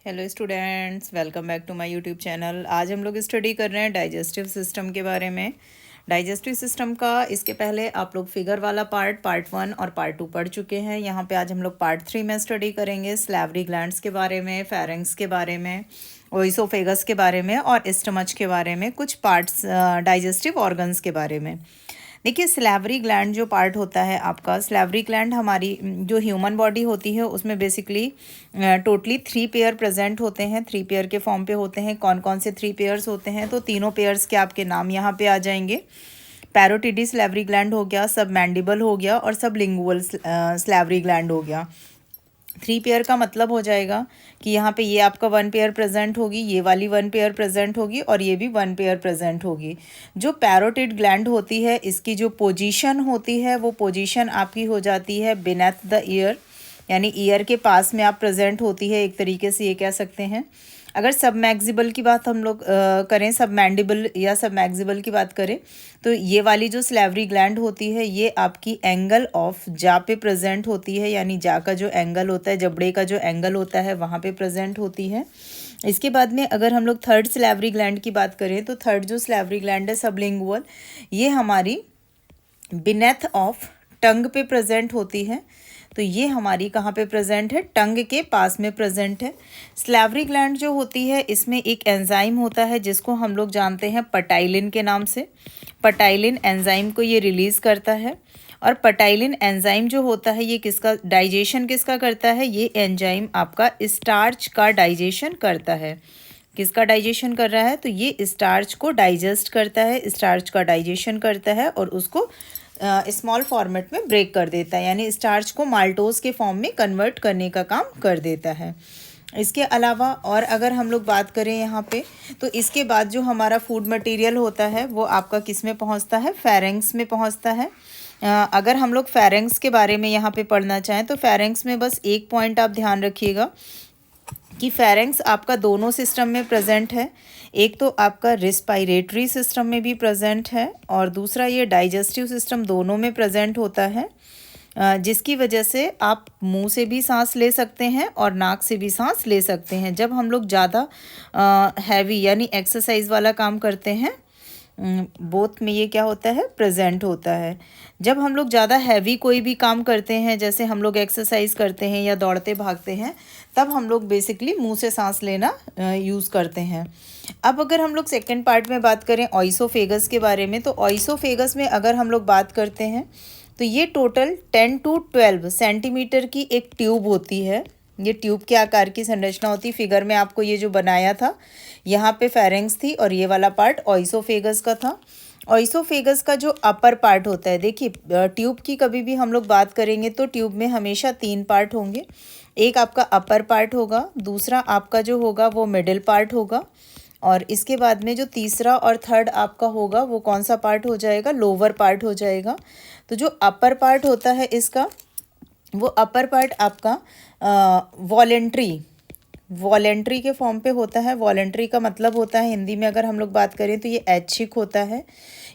Hello students, welcome back to my YouTube channel. आज हम लोग स्टडी कर रहे हैं डाइजेस्टिव सिस्टम के बारे में। डाइजेस्टिव सिस्टम का इसके पहले आप लोग फिगर वाला पार्ट 1 और पार्ट 2 पढ़ चुके हैं। यहाँ पे आज हम लोग पार्ट 3 में स्टडी करेंगे सैलिवरी ग्लैंड्स के बारे में, फेरेंक्स के बारे में, ओइसोफेगस के बारे में और स्टमच के बारे में, कुछ पार्ट्स डाइजेस्टिव ऑर्गन्स के बारे में। देखिए, सैलिवरी ग्लैंड जो पार्ट होता है आपका, सैलिवरी ग्लैंड हमारी जो ह्यूमन बॉडी होती है उसमें बेसिकली टोटली 3 पेयर प्रेजेंट होते हैं, 3 पेयर के फॉर्म पे होते हैं। कौन कौन से 3 पेयर्स होते हैं? तो तीनों पेयर्स के आपके नाम यहाँ पे आ जाएंगे। पैरोटिडी सैलिवरी ग्लैंड हो गया, सब मैंडिबल हो गया और सब लिंगुअल सैलिवरी ग्लैंड हो गया। 3 पेयर का मतलब हो जाएगा कि यहाँ पे ये आपका 1 पेयर प्रेजेंट होगी, ये वाली 1 पेयर प्रेजेंट होगी और ये भी 1 पेयर प्रेजेंट होगी। जो पैरोटिड ग्लैंड होती है, इसकी जो पोजीशन होती है वो पोजीशन आपकी हो जाती है बिनेथ द ईयर, यानी ईयर के पास में आप प्रेजेंट होती है, एक तरीके से ये कह सकते हैं। अगर सबमैक्सिबल की बात हम लोग करें, सबमैंडिबल या सबमैक्सिबल की बात करें, तो ये वाली जो सैलिवरी ग्लैंड होती है ये आपकी एंगल ऑफ जा पे प्रेजेंट होती है, यानी जा का जो एंगल होता है, जबड़े का जो एंगल होता है वहाँ पे प्रेजेंट होती है। इसके बाद में अगर हम लोग थर्ड सैलिवरी ग्लैंड की बात करें तो थर्ड जो सैलिवरी ग्लैंड है सबलिंगुअल, ये हमारी बिनेथ ऑफ टंग पे प्रेजेंट होती है। तो ये हमारी कहाँ पे प्रेजेंट है? टंग के पास में प्रेजेंट है। सैलिवरी ग्लैंड जो होती है इसमें एक एंजाइम होता है जिसको हम लोग जानते हैं पटाइलिन के नाम से। पटाइलिन एंजाइम को ये रिलीज़ करता है और पटाइलिन एंजाइम जो होता है ये किसका डाइजेशन किसका करता है? ये एंजाइम आपका स्टार्च का डाइजेशन करता है। किसका डाइजेशन कर रहा है? तो ये स्टार्च को डाइजेस्ट करता है, स्टार्च का डाइजेशन करता है और उसको स्मॉल फॉर्मेट में ब्रेक कर देता है, यानी स्टार्च को माल्टोज के फॉर्म में कन्वर्ट करने का काम कर देता है। इसके अलावा और अगर हम लोग बात करें यहाँ पे, तो इसके बाद जो हमारा फूड मटेरियल होता है वो आपका किस में पहुँचता है? फेरेंक्स में पहुँचता है। अगर हम लोग फेरेंक्स के बारे में यहाँ पे पढ़ना चाहें तो फेरेंक्स में बस एक पॉइंट आप ध्यान रखिएगा कि फेरेंक्स आपका दोनों सिस्टम में प्रेजेंट है। एक तो आपका रिस्पायरेटरी सिस्टम में भी प्रेजेंट है और दूसरा ये डाइजेस्टिव सिस्टम, दोनों में प्रेजेंट होता है, जिसकी वजह से आप मुंह से भी सांस ले सकते हैं और नाक से भी सांस ले सकते हैं। जब हम लोग ज़्यादा हैवी यानी एक्सरसाइज वाला काम करते हैं, बोथ में ये क्या होता है? प्रेजेंट होता है। जब हम लोग ज़्यादा हैवी कोई भी काम करते हैं, जैसे हम लोग एक्सरसाइज करते हैं या दौड़ते भागते हैं, तब हम लोग बेसिकली मुंह से सांस लेना यूज़ करते हैं। अब अगर हम लोग सेकंड पार्ट में बात करें ऑइसोफेगस के बारे में, तो ऑइसोफेगस में अगर हम लोग बात करते हैं तो ये टोटल 10 to 12 सेंटीमीटर की एक ट्यूब होती है। ये ट्यूब के आकार की संरचना होती है। फिगर में आपको ये जो बनाया था, यहाँ पे फेरेंक्स थी और ये वाला पार्ट ऑइसोफेगस का था। ऑइसोफेगस का जो अपर पार्ट होता है, देखिए ट्यूब की कभी भी हम लोग बात करेंगे तो ट्यूब में हमेशा 3 पार्ट होंगे। एक आपका अपर पार्ट होगा, दूसरा आपका जो होगा वो मिडिल पार्ट होगा और इसके बाद में जो तीसरा और थर्ड आपका होगा वो कौन सा पार्ट हो जाएगा? लोअर पार्ट हो जाएगा। तो जो अपर पार्ट होता है इसका, वो अपर पार्ट आपका वॉलेंट्री के फॉर्म पे होता है। वॉलेंट्री का मतलब होता है, हिंदी में अगर हम लोग बात करें तो ये ऐच्छिक होता है,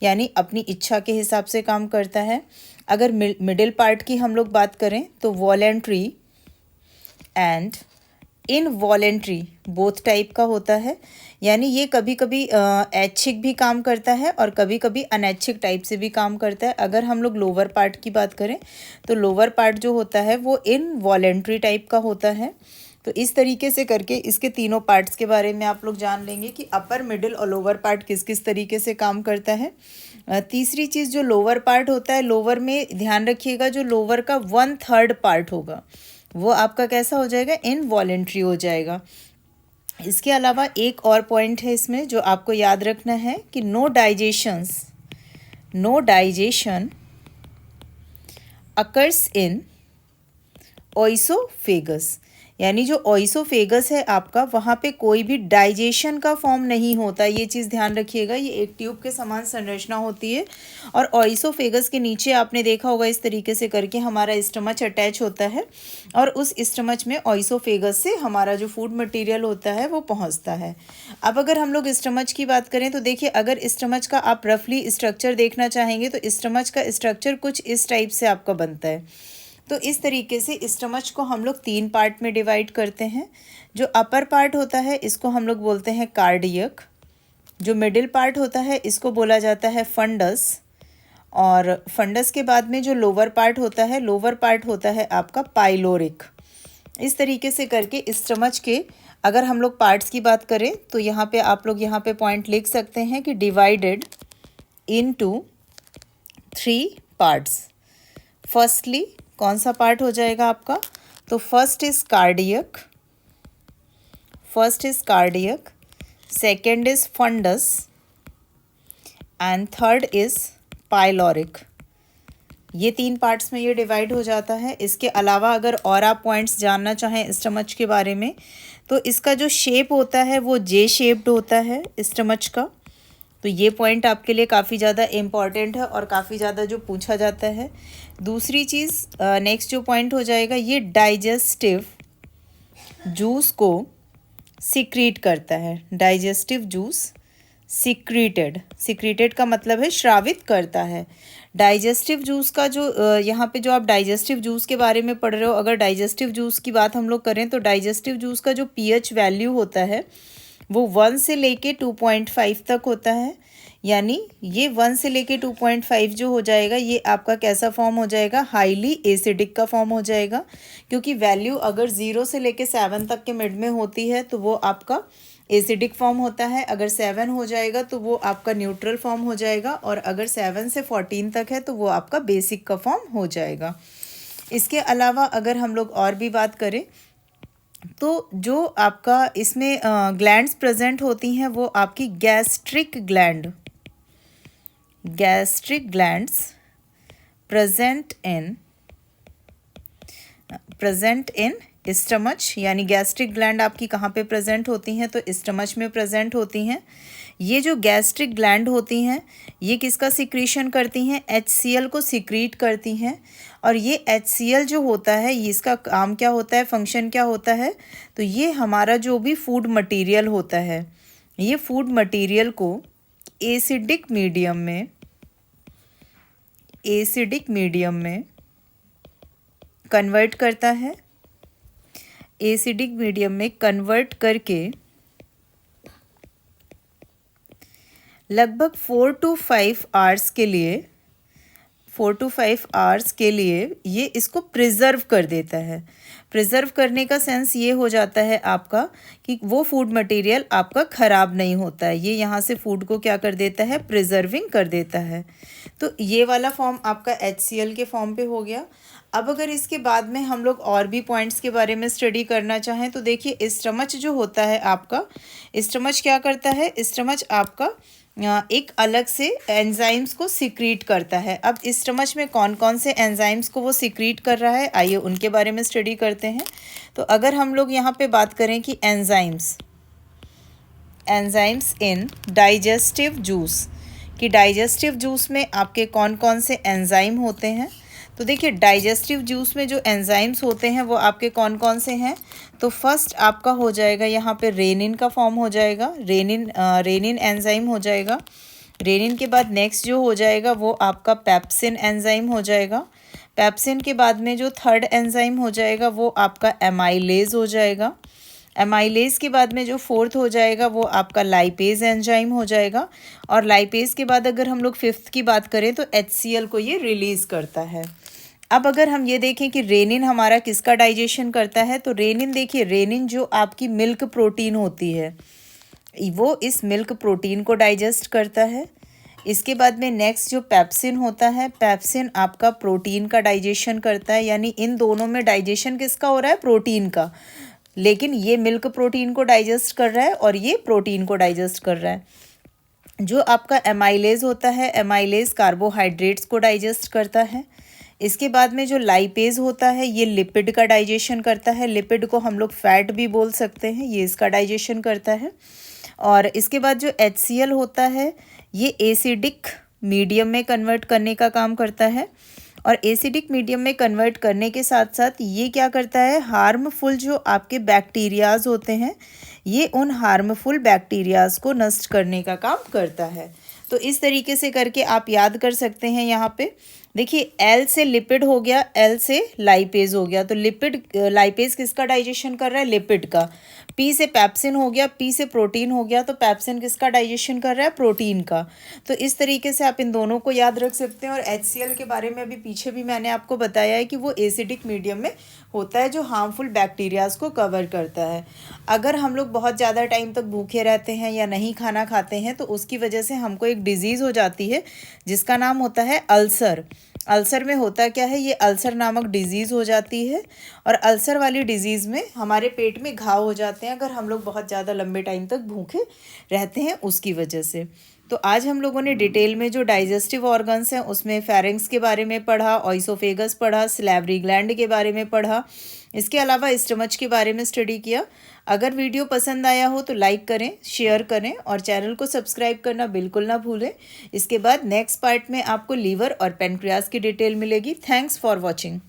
यानी अपनी इच्छा के हिसाब से काम करता है। अगर मिडिल पार्ट की हम लोग बात करें तो voluntary and involuntary both type का होता है, यानी ये कभी कभी ऐच्छिक भी काम करता है और कभी कभी अनैच्छिक टाइप से भी काम करता है। अगर हम लोग लोअर पार्ट की बात करें तो लोअर पार्ट जो होता है वो इनवॉलेंट्री टाइप का होता है। तो इस तरीके से करके इसके तीनों पार्ट्स के बारे में आप लोग जान लेंगे कि अपर, मिडिल और लोअर पार्ट किस किस तरीके से काम करता है। तीसरी चीज़, जो लोअर पार्ट होता है, लोअर में ध्यान रखिएगा जो लोअर का 1/3 पार्ट होगा वो आपका कैसा हो जाएगा? इनवॉलेंट्री हो जाएगा। इसके अलावा एक और पॉइंट है इसमें जो आपको याद रखना है कि no digestion occurs in oesophagus, यानी जो ओइसोफेगस है आपका, वहाँ पे कोई भी डाइजेशन का फॉर्म नहीं होता। ये चीज़ ध्यान रखिएगा। ये एक ट्यूब के समान संरचना होती है और ओइसोफेगस के नीचे आपने देखा होगा इस तरीके से करके हमारा स्टमच अटैच होता है और उस स्टमच में ओइसोफेगस से हमारा जो फूड मटेरियल होता है वो पहुँचता है। अब अगर हम लोग स्टमच की बात करें तो देखिए, अगर स्टमच का आप रफली स्ट्रक्चर देखना चाहेंगे तो स्टमच का स्ट्रक्चर कुछ इस टाइप से आपका बनता है। तो इस तरीके से स्टमच को हम लोग 3 पार्ट में डिवाइड करते हैं। जो अपर पार्ट होता है इसको हम लोग बोलते हैं कार्डियक, जो मिडिल पार्ट होता है इसको बोला जाता है फंडस, और फंडस के बाद में जो लोअर पार्ट होता है आपका पाइलोरिक। इस तरीके से करके स्टमच के अगर हम लोग पार्ट्स की बात करें तो यहाँ पे आप लोग यहाँ पे पॉइंट लिख सकते हैं कि डिवाइडेड इनटू 3 पार्ट्स। फर्स्टली कौन सा पार्ट हो जाएगा आपका, तो first is cardiac, second is fundus and third is pyloric. ये 3 पार्ट्स में ये डिवाइड हो जाता है। इसके अलावा अगर और आप पॉइंट्स जानना चाहें स्टमच के बारे में तो इसका जो शेप होता है वो जे शेप्ड होता है स्टमच का। तो ये पॉइंट आपके लिए काफ़ी ज़्यादा इम्पॉर्टेंट है और काफ़ी ज़्यादा जो पूछा जाता है। दूसरी चीज़ नेक्स्ट जो पॉइंट हो जाएगा, ये डाइजेस्टिव जूस को सिक्रीट करता है। डाइजेस्टिव जूस सिक्रीटेड का मतलब है श्रावित करता है। डाइजेस्टिव जूस का जो यहाँ पे जो आप डाइजेस्टिव जूस के बारे में पढ़ रहे हो, अगर डाइजेस्टिव जूस की बात हम लोग करें तो डाइजेस्टिव जूस का जो पीएच वैल्यू होता है वो 1 से लेके 2.5 तक होता है। यानी ये 1 से लेके 2.5 जो हो जाएगा ये आपका कैसा फॉर्म हो जाएगा, हाईली एसिडिक का फॉर्म हो जाएगा। क्योंकि वैल्यू अगर 0 से लेके 7 तक के मिड में होती है तो वो आपका एसिडिक फॉर्म होता है। अगर 7 हो जाएगा तो वो आपका न्यूट्रल फॉर्म हो जाएगा, और अगर 7 से 14 तक है तो वो आपका बेसिक का फॉर्म हो जाएगा। इसके अलावा अगर हम लोग और भी बात करें तो जो आपका इसमें ग्लैंड्स प्रेजेंट होती हैं वो आपकी gastric glands present in stomach. यानी गैस्ट्रिक ग्लैंड आपकी कहाँ पे प्रेजेंट होती हैं, तो स्टमच में प्रेजेंट होती हैं। ये जो गैस्ट्रिक ग्लैंड होती हैं ये किसका सिक्रीशन करती हैं, HCl को सिक्रीट करती हैं। और ये HCl जो होता है ये इसका काम क्या होता है, फंक्शन क्या होता है, तो ये हमारा जो भी फूड मटेरियल होता है ये फूड मटेरियल को एसिडिक मीडियम में कन्वर्ट करता है। एसिडिक मीडियम में कन्वर्ट करके लगभग 4 to 5 आवर्स के लिए ये इसको प्रिजर्व कर देता है। प्रिजर्व करने का सेंस ये हो जाता है आपका कि वो फूड मटेरियल आपका ख़राब नहीं होता है, ये यहाँ से फूड को क्या कर देता है, प्रिजर्विंग कर देता है। तो ये वाला फॉर्म आपका HCl के फॉर्म पे हो गया। अब अगर इसके बाद में हम लोग और भी पॉइंट्स के बारे में स्टडी करना चाहें तो देखिए स्टमच जो होता है आपका, स्टमच क्या करता है, स्टमच आपका एक अलग से एंजाइम्स को सिक्रीट करता है। अब स्टमच में कौन कौन से एंजाइम्स को वो सिक्रीट कर रहा है, आइए उनके बारे में स्टडी करते हैं। तो अगर हम लोग यहाँ पे बात करें कि एंजाइम्स इन डाइजेस्टिव जूस, कि डाइजेस्टिव जूस में आपके कौन कौन से एंजाइम होते हैं, तो देखिए डाइजेस्टिव जूस में जो एंजाइम्स होते हैं वो आपके कौन कौन से हैं। तो फर्स्ट आपका हो जाएगा यहाँ पे रेनिन का फॉर्म हो जाएगा, रेनिन एंजाइम हो जाएगा। रेनिन के बाद नेक्स्ट जो हो जाएगा वो आपका पेप्सिन एंजाइम हो जाएगा। पेप्सिन के बाद में जो थर्ड एंजाइम हो जाएगा वो आपका एमाइलेज हो जाएगा। एमाइलेज के बाद में जो फोर्थ हो जाएगा वो आपका लाइपेज एंजाइम हो जाएगा। और लाइपेज के बाद अगर हम लोग फिफ्थ की बात करें तो HCl को ये रिलीज़ करता है। अब अगर हम ये देखें कि रेनिन हमारा किसका डाइजेशन करता है, तो रेनिन देखिए, रेनिन जो आपकी मिल्क प्रोटीन होती है वो इस मिल्क प्रोटीन को डाइजेस्ट करता है। इसके बाद में नेक्स्ट जो पेप्सिन होता है, पेप्सिन आपका प्रोटीन का डाइजेशन करता है। यानी इन दोनों में डाइजेशन किसका हो रहा है, प्रोटीन का, लेकिन ये मिल्क प्रोटीन को डाइजेस्ट कर रहा है और ये प्रोटीन को डाइजेस्ट कर रहा है। जो आपका एमाइलेज होता है, एमाइलेज कार्बोहाइड्रेट्स को डाइजेस्ट करता है। इसके बाद में जो लाइपेज होता है ये लिपिड का डाइजेशन करता है। लिपिड को हम लोग फैट भी बोल सकते हैं, ये इसका डाइजेशन करता है। और इसके बाद जो HCl होता है ये एसिडिक मीडियम में कन्वर्ट करने का काम करता है। और एसिडिक मीडियम में कन्वर्ट करने के साथ साथ ये क्या करता है, हार्मफुल जो आपके बैक्टीरियाज होते हैं ये उन हार्मफुल बैक्टीरियाज को नष्ट करने का काम करता है। तो इस तरीके से करके आप याद कर सकते हैं यहाँ पे। देखिए एल से लिपिड हो गया, एल से लाइपेज हो गया, तो लिपिड लाइपेज किसका डाइजेशन कर रहा है? लिपिड का। पी से पैप्सिन हो गया, पी से प्रोटीन हो गया, तो पैप्सिन किसका डाइजेशन कर रहा है? प्रोटीन का। तो इस तरीके से आप इन दोनों को याद रख सकते हैं। और HCl के बारे में अभी पीछे भी मैंने आपको बताया है कि वो एसिडिक मीडियम में होता है जो हार्मफुल बैक्टीरियाज को कवर करता है। अगर हम लोग बहुत ज़्यादा टाइम तक भूखे रहते हैं या नहीं खाना खाते हैं तो उसकी वजह से हमको एक डिजीज़ हो जाती है जिसका नाम होता है अल्सर। अल्सर में होता क्या है, ये अल्सर नामक डिजीज़ हो जाती है। और अल्सर वाली डिजीज़ में हमारे पेट में घाव हो जाते हैं अगर हम लोग बहुत ज़्यादा लंबे टाइम तक भूखे रहते हैं उसकी वजह से। तो आज हम लोगों ने डिटेल में जो डाइजेस्टिव ऑर्गन्स हैं उसमें फेरिंक्स के बारे में पढ़ा, ऑइसोफेगस पढ़ा, सलेवरी ग्लैंड के बारे में पढ़ा, इसके अलावा स्टमच के बारे में स्टडी किया। अगर वीडियो पसंद आया हो तो लाइक करें, शेयर करें और चैनल को सब्सक्राइब करना बिल्कुल ना भूलें। इसके बाद नेक्स्ट पार्ट में आपको लीवर और पेनक्रियास की डिटेल मिलेगी। Thanks for watching.